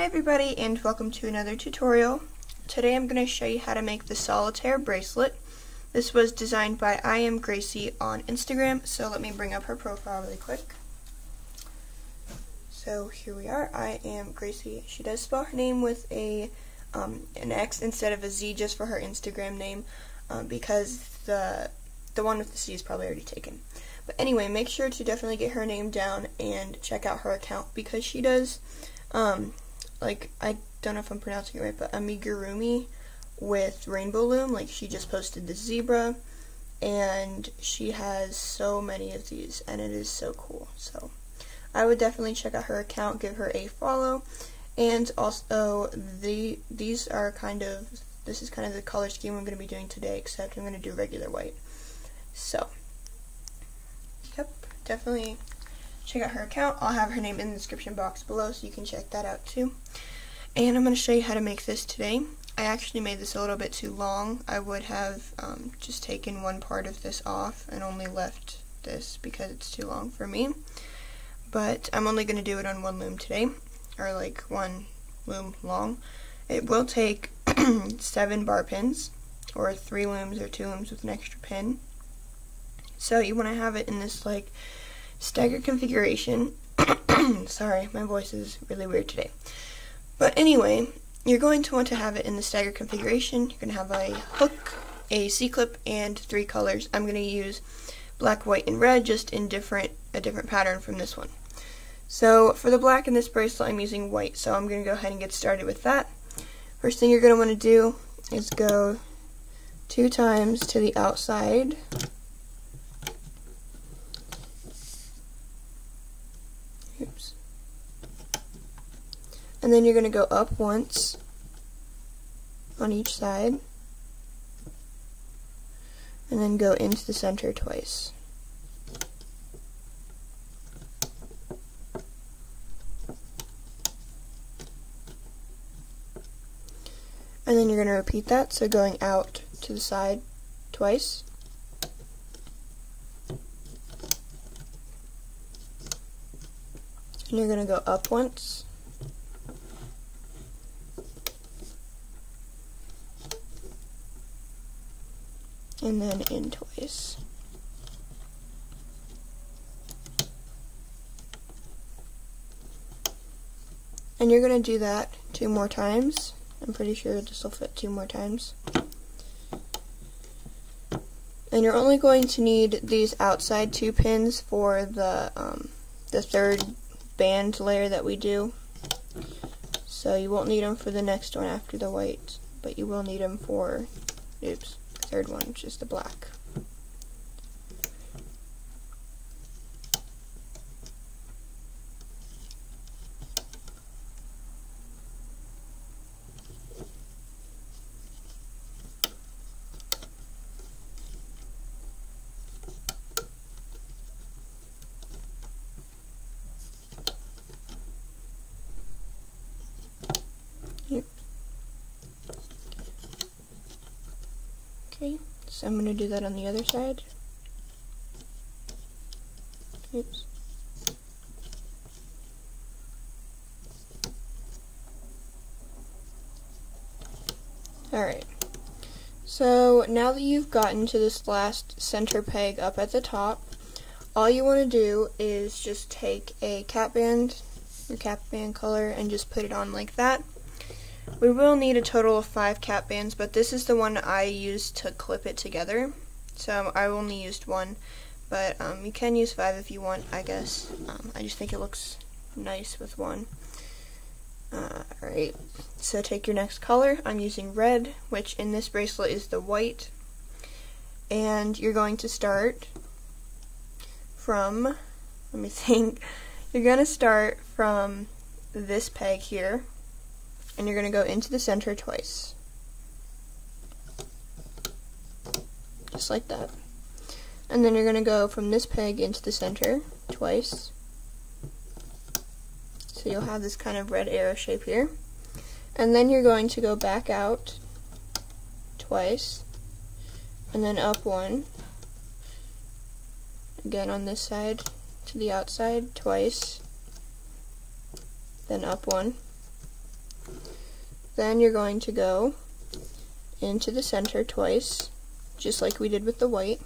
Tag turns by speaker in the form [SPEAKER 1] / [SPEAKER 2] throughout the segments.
[SPEAKER 1] everybody, and welcome to another tutorial. Today I'm going to show you how to make the Solitaire bracelet. This was designed by I Am Gracie on Instagram, so let me bring up her profile really quick. So here we are, I Am Gracie. She does spell her name with an X instead of a Z just for her Instagram name, because the one with the C is probably already taken. But anyway, make sure to definitely get her name down and check out her account, because she does like, I don't know if I'm pronouncing it right, but amigurumi with rainbow loom. Like, she just posted the zebra, and she has so many of these, and it is so cool. So I would definitely check out her account, give her a follow, and also these are this is kind of the color scheme I'm going to be doing today, except I'm going to do regular white. So, yep, definitely check out her account. I'll have her name in the description box below, so you can check that out too. And I'm going to show you how to make this today. I actually made this a little bit too long. I would have just taken one part of this off and only left this because it's too long for me. But I'm only going to do it on one loom today, or like one loom long. It will take 7 bar pins, or 3 looms or 2 looms with an extra pin. So you want to have it in this like staggered configuration. Sorry, my voice is really weird today. But anyway, you're going to want to have it in the staggered configuration. You're going to have a hook, a C-clip, and 3 colors. I'm going to use black, white, and red, just in a different pattern from this one. So for the black in this bracelet, I'm using white. So I'm going to go ahead and get started with that. First thing you're going to want to do is go 2 times to the outside. Oops. And then you're going to go up once on each side, and then go into the center twice. And then you're going to repeat that, so going out to the side twice. And you're going to go up once. And then in twice. And you're going to do that 2 more times. I'm pretty sure this will fit 2 more times. And you're only going to need these outside 2 pins for the 3rd band layer that we do. So you won't need them for the next one after the white, but you will need them for, oops, the 3rd one, which is the black. Yep. Okay, so I'm going to do that on the other side. Oops. Alright, so now that you've gotten to this last center peg up at the top, all you want to do is just take a cap band, your cap band color, and just put it on like that. We will need a total of 5 cap bands, but this is the one I used to clip it together. So I only used 1, but you can use 5 if you want, I guess. I just think it looks nice with 1. Alright, so take your next color. I'm using red, which in this bracelet is the white. And you're going to start from, let me think, you're going to start from this peg here. And you're going to go into the center twice. Just like that. And then you're going to go from this peg into the center twice. So you'll have this kind of red arrow shape here. And then you're going to go back out twice. And then up 1. Again on this side to the outside twice. Then up 1. Then you're going to go into the center twice, just like we did with the white.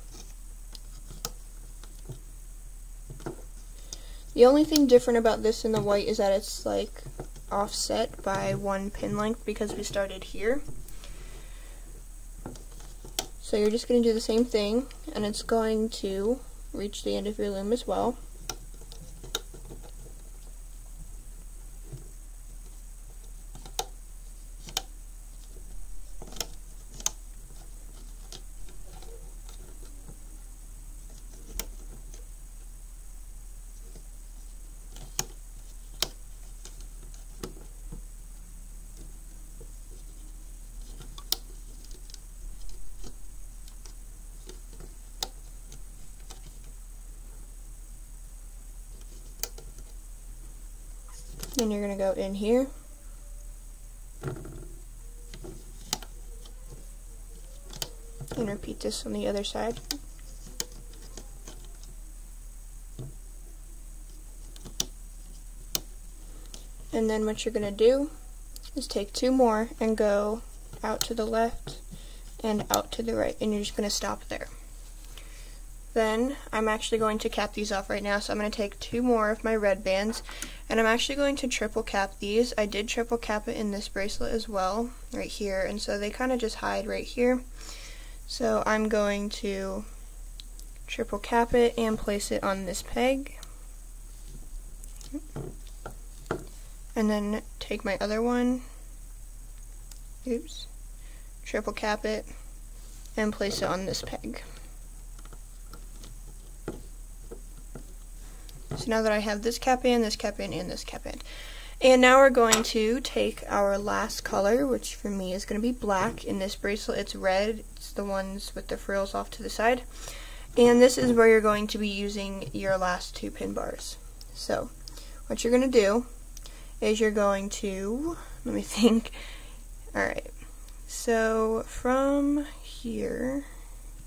[SPEAKER 1] The only thing different about this and the white is that it's like offset by 1 pin length because we started here. So you're just going to do the same thing, and it's going to reach the end of your loom as well. Then you're going to go in here, and repeat this on the other side. And then what you're going to do is take 2 more and go out to the left and out to the right, and you're just going to stop there. Then I'm actually going to cap these off right now, so I'm going to take 2 more of my red bands, and I'm actually going to triple cap these. I did triple cap it in this bracelet as well, right here, and so they kind of just hide right here. So I'm going to triple cap it and place it on this peg. And then take my other one, triple cap it, and place it on this peg. So now that I have this cap band, this cap band, and this cap band. And now we're going to take our last color, which for me is going to be black. In this bracelet it's red, it's the ones with the frills off to the side. And this is where you're going to be using your last 2 pin bars. So what you're going to do is you're going to, let me think, alright, so from here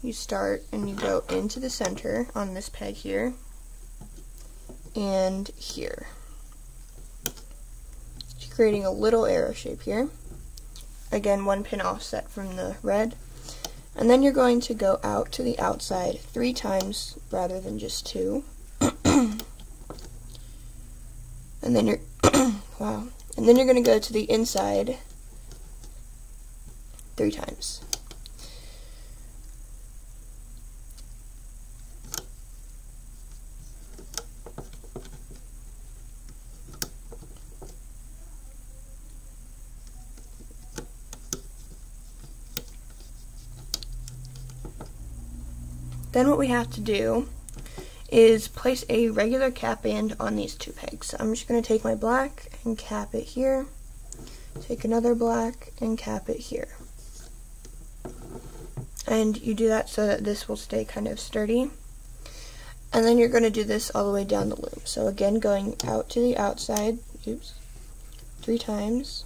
[SPEAKER 1] you start and you go into the center on this peg here, and here, so creating a little arrow shape here, again 1 pin offset from the red, and then you're going to go out to the outside 3 times rather than just 2, and then you're wow, and then you're going to go to the inside 3 times. Then what we have to do is place a regular cap band on these 2 pegs. So I'm just going to take my black and cap it here, take another black and cap it here. And you do that so that this will stay kind of sturdy. And then you're going to do this all the way down the loom. So again, going out to the outside, 3 times,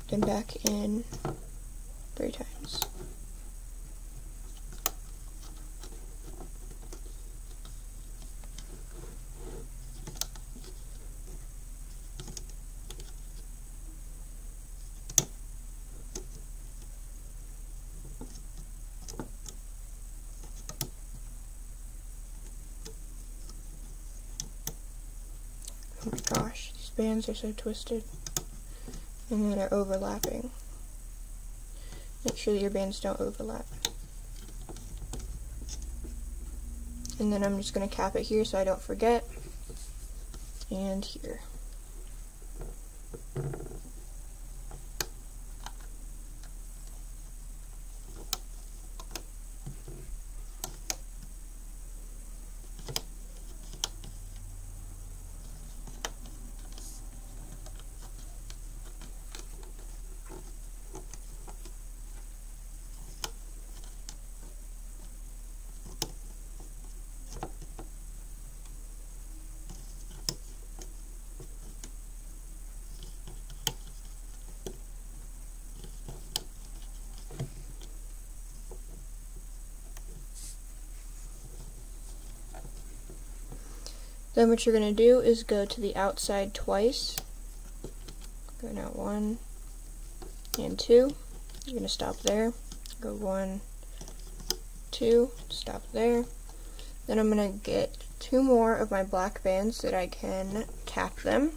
[SPEAKER 1] then back in 3 times. Oh my gosh, these bands are so twisted. And then they're overlapping. Make sure that your bands don't overlap. And then I'm just going to cap it here so I don't forget. And here. Then what you're going to do is go to the outside twice, Going out 1 and 2. You're going to stop there. Go 1, 2, stop there. Then I'm going to get 2 more of my black bands that I can cap them.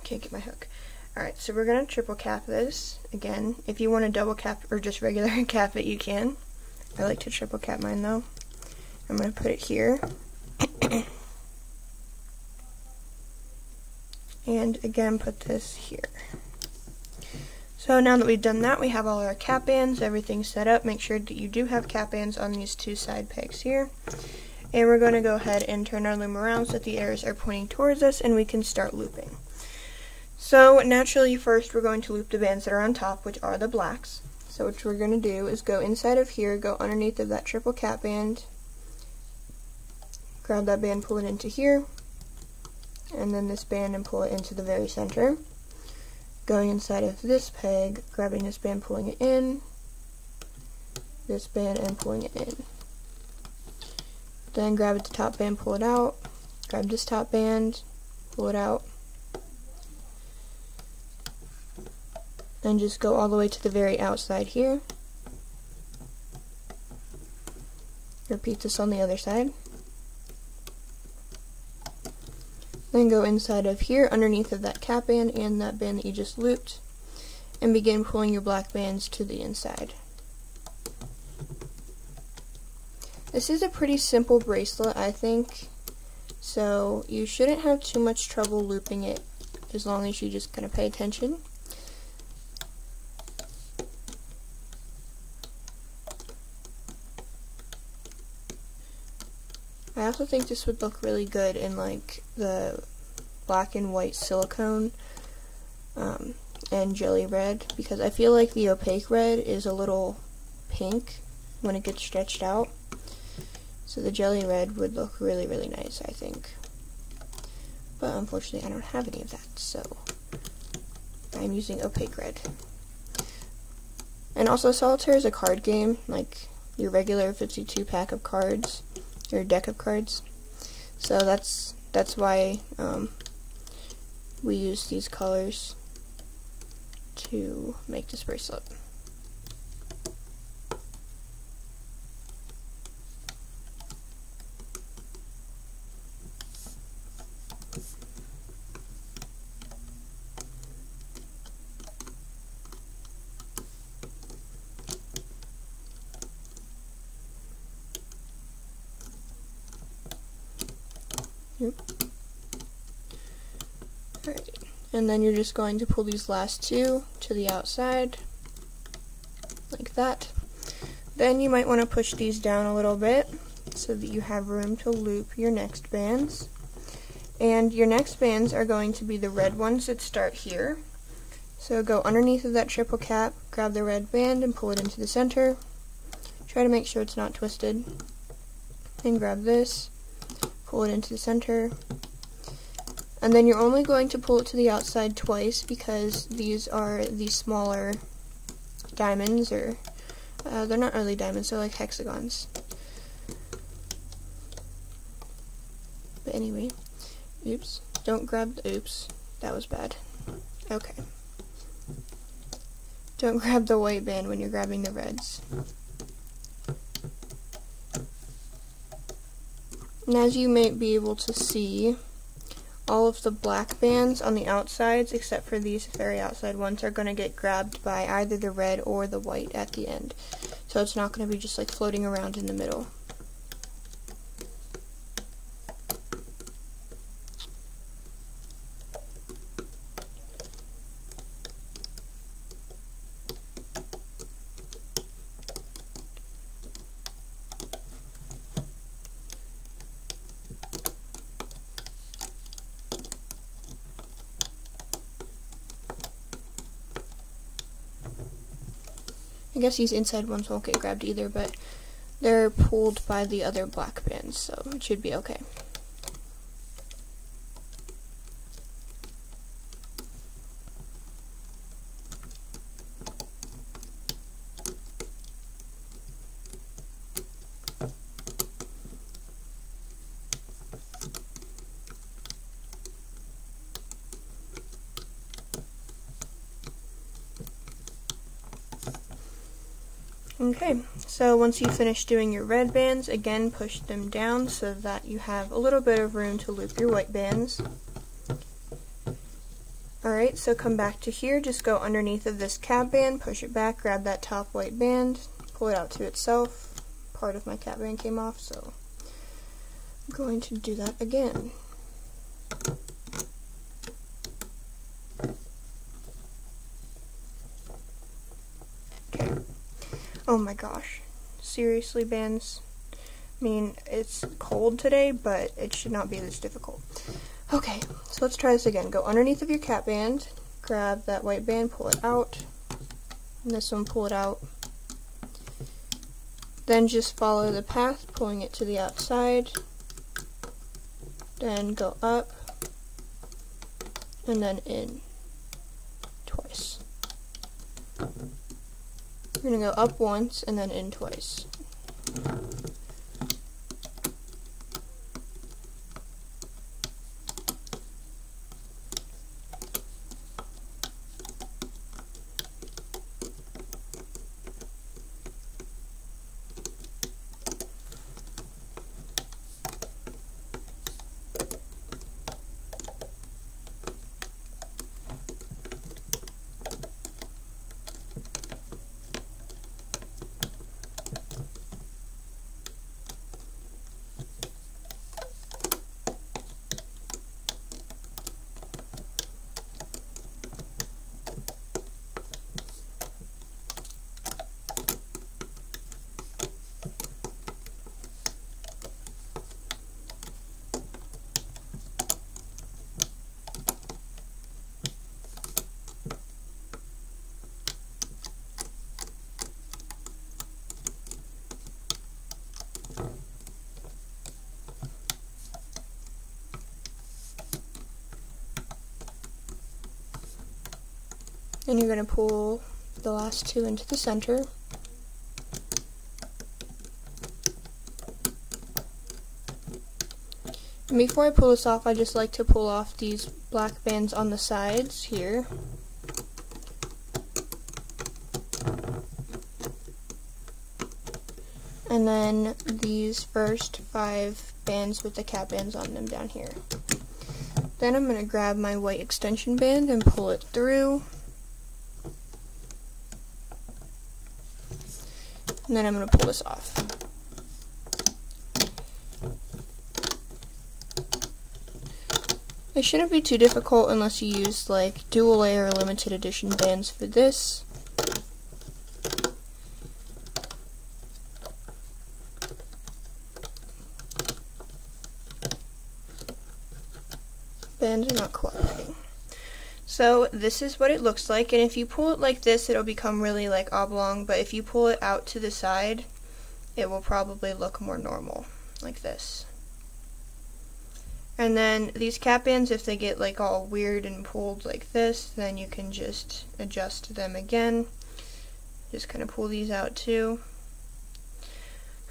[SPEAKER 1] Can't get my hook. Alright, so we're going to triple cap this. Again, if you want to double cap or just regular cap it, you can. I like to triple cap mine though. I'm going to put it here. And again, put this here. So now that we've done that, we have all our cap bands, everything's set up. Make sure that you do have cap bands on these 2 side pegs here. And we're going to go ahead and turn our loom around so that the arrows are pointing towards us and we can start looping. So naturally, first we're going to loop the bands that are on top, which are the blacks. So what we're going to do is go inside of here, go underneath of that triple cap band, grab that band, pull it into here, and then this band and pull it into the very center. Going inside of this peg, grabbing this band, pulling it in, this band, and pulling it in. Then grab the top band, pull it out, grab this top band, pull it out, and just go all the way to the very outside here. Repeat this on the other side. Then go inside of here, underneath of that cap band and that band that you just looped, and begin pulling your black bands to the inside. This is a pretty simple bracelet, I think, so you shouldn't have too much trouble looping it as long as you just kind of pay attention. I also think this would look really good in like the black and white silicone and jelly red, because I feel like the opaque red is a little pink when it gets stretched out. So the jelly red would look really, really nice, I think. But unfortunately I don't have any of that, so I'm using opaque red. And also Solitaire is a card game, like your regular 52 pack of cards. Your deck of cards. So that's why we use these colors to make this bracelet. Yep. Alright, and then you're just going to pull these last 2 to the outside, like that. Then you might want to push these down a little bit so that you have room to loop your next bands. And your next bands are going to be the red ones that start here. So go underneath of that triple cap, grab the red band and pull it into the center. Try to make sure it's not twisted. Then grab this, pull it into the center, and then you're only going to pull it to the outside twice because these are the smaller diamonds, or they're not really diamonds, they're like hexagons. But anyway, oops, don't grab the, oops, that was bad. Okay. Don't grab the white band when you're grabbing the reds. And as you may be able to see, all of the black bands on the outsides, except for these very outside ones, are going to get grabbed by either the red or the white at the end. So it's not going to be just like floating around in the middle. I guess these inside ones won't get grabbed either, but they're pulled by the other black bands, so it should be okay. Okay, so once you finish doing your red bands, again push them down so that you have a little bit of room to loop your white bands. Alright, so come back to here, just go underneath of this cap band, push it back, grab that top white band, pull it out to itself. Part of my cap band came off, so I'm going to do that again. Okay. Oh my gosh. Seriously, bands? I mean, it's cold today, but it should not be this difficult. Okay, so let's try this again. Go underneath of your cap band, grab that white band, pull it out, and this one, pull it out. Then just follow the path, pulling it to the outside, then go up, and then in twice. We're going to go up once, and then in twice. And you're going to pull the last two into the center. And before I pull this off, I just like to pull off these black bands on the sides here. And then these first 5 bands with the cap bands on them down here. Then I'm going to grab my white extension band and pull it through. And then I'm going to pull this off. It shouldn't be too difficult unless you use like dual layer or limited edition bands for this. Bands are not cooperating. So this is what it looks like, and if you pull it like this, it'll become really like oblong, but if you pull it out to the side, it will probably look more normal, like this. And then these cap bands, if they get like all weird and pulled like this, then you can just adjust them again. Just kind of pull these out too.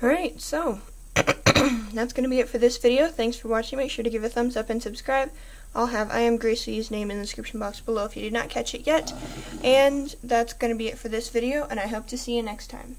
[SPEAKER 1] Alright, so that's going to be it for this video. Thanks for watching. Make sure to give a thumbs up and subscribe. I'll have I Am Gracie's name in the description box below if you did not catch it yet. And that's going to be it for this video, and I hope to see you next time.